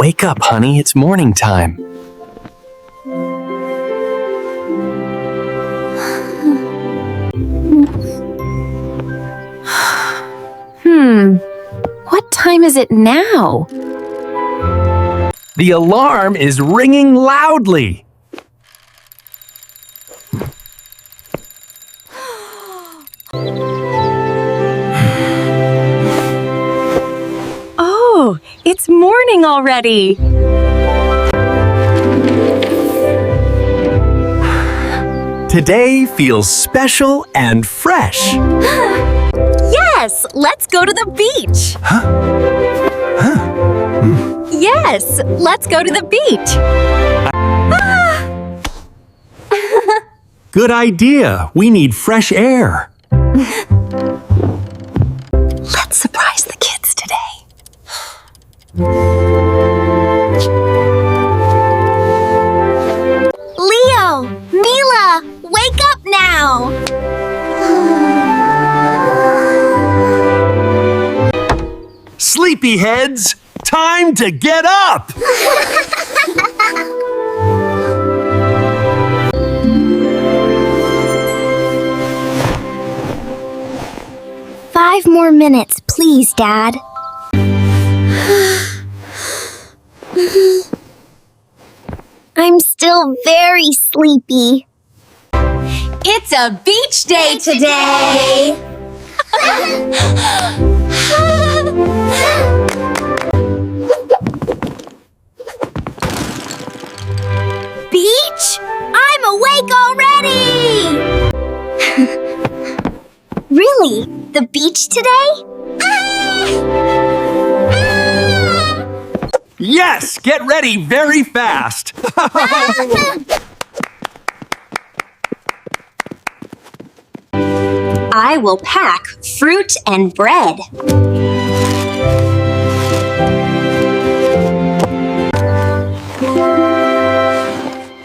Wake up, honey. It's morning time. What time is it now? The alarm is ringing loudly. Oh, it's morning already. Today feels special and fresh. Yes, let's go to the beach. Yes, let's go to the beach. Good idea. We need fresh air. Let's surprise the kids today. Leo! Mila! Wake up now! Sleepyheads, time to get up! 5 more minutes, please, Dad. I'm still very sleepy. It's a beach day today. Beach? I'm awake already! Really? The beach today? Yes, get ready very fast. I will pack fruit and bread.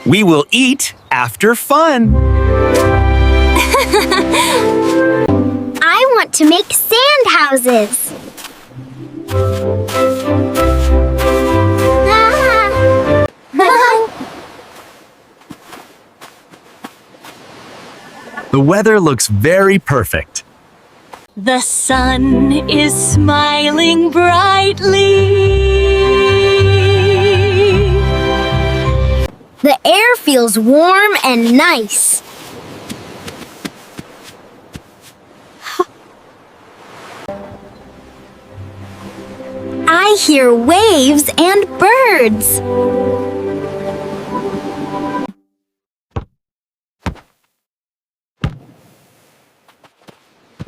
We will eat after fun. I want to make sand houses. The weather looks very perfect. The sun is smiling brightly. The air feels warm and nice. I hear waves and birds.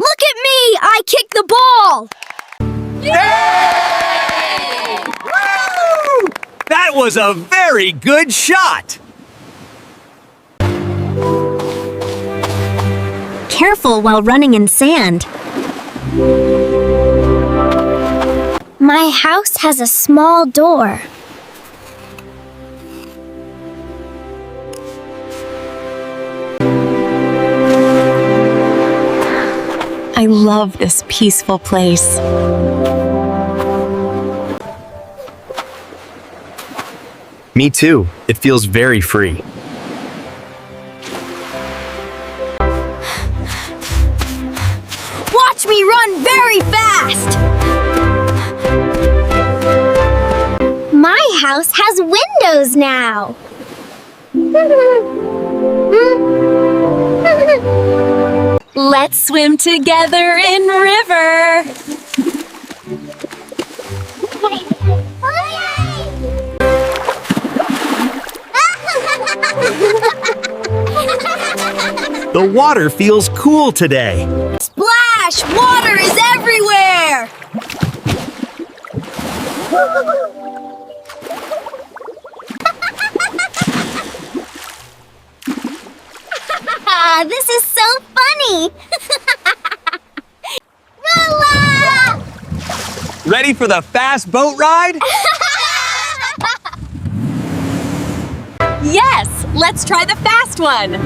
Look at me! I kicked the ball! Yay! Woo! That was a very good shot. Careful while running in sand. My house has a small door. I love this peaceful place. Me too. It feels very free. Watch me run very fast! My house has windows now. Let's swim together in river. The water feels cool today. Splash! Water is everywhere! This is so funny! Mila! Ready for the fast boat ride? Yes, let's try the fast one.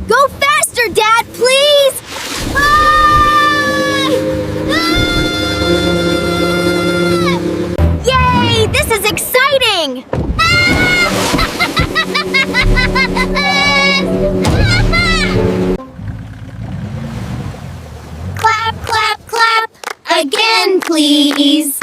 Go faster, Dad, please! Ah! Again, please.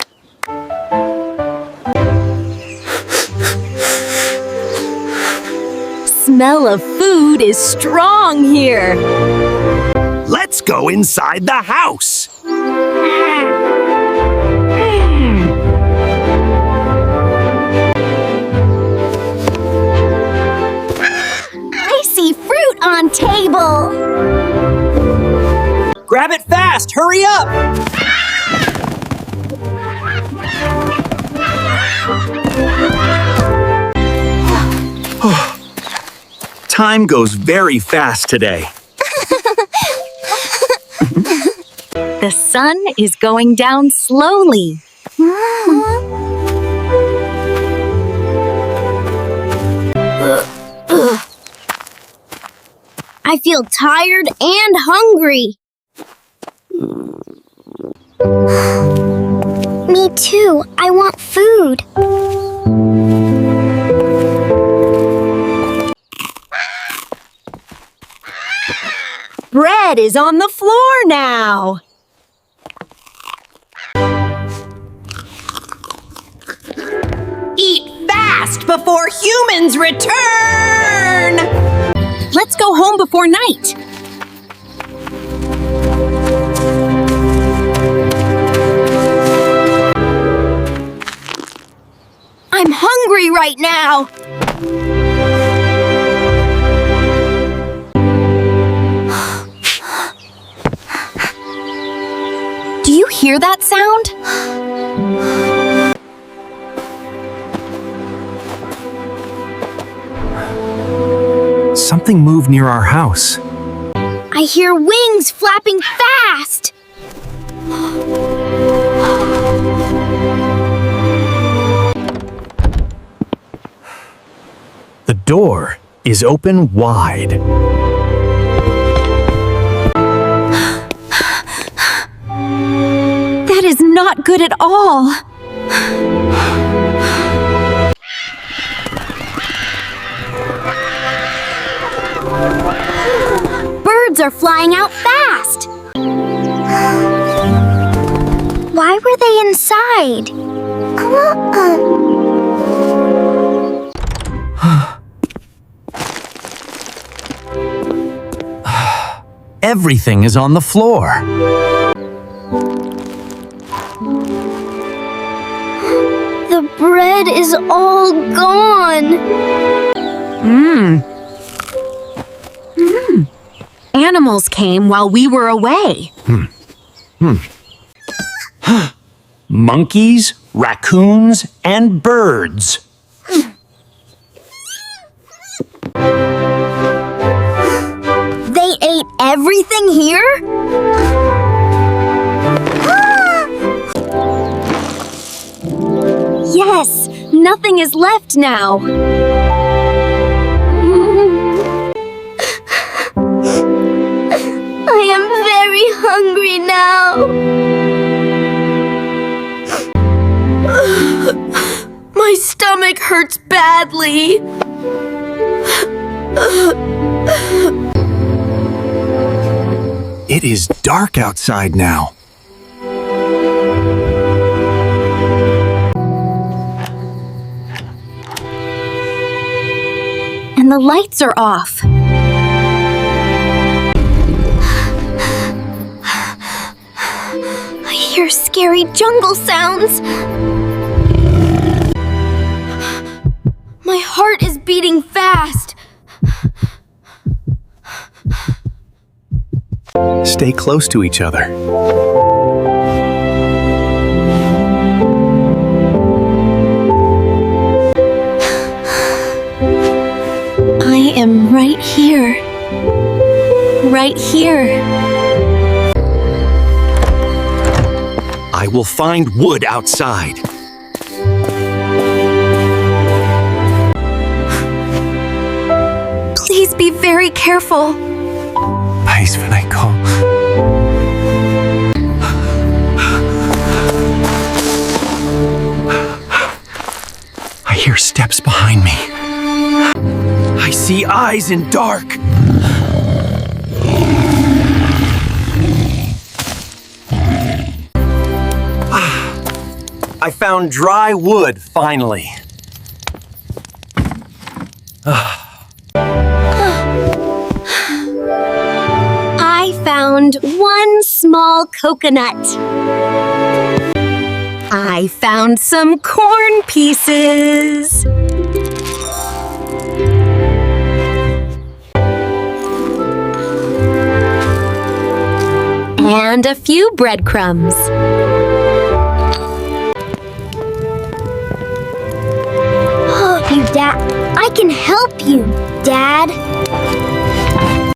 Smell of food is strong here. Let's go inside the house. I see fruit on table. Grab it fast, hurry up! Time goes very fast today. The sun is going down slowly. I feel tired and hungry. Me too. I want food. Bread is on the floor now. Eat fast before humans return! Let's go home before night. I'm hungry right now. Do you hear that sound? Something moved near our house. I hear wings flapping fast. The door is open wide. That is not good at all. Birds are flying out fast. Why were they inside? Everything is on the floor. The bread is all gone. Animals came while we were away. Monkeys, raccoons, and birds. They ate everything here? Yes, nothing is left now. I am very hungry now. My stomach hurts badly. It is dark outside now. And the lights are off. I hear scary jungle sounds. My heart is beating fast. Stay close to each other. I am right here. Right here. I will find wood outside. Please be very careful. Pace when I call. I hear steps behind me. I see eyes in dark. I found dry wood, finally. I found one small coconut. I found some corn pieces. And a few breadcrumbs. I can help you, Dad.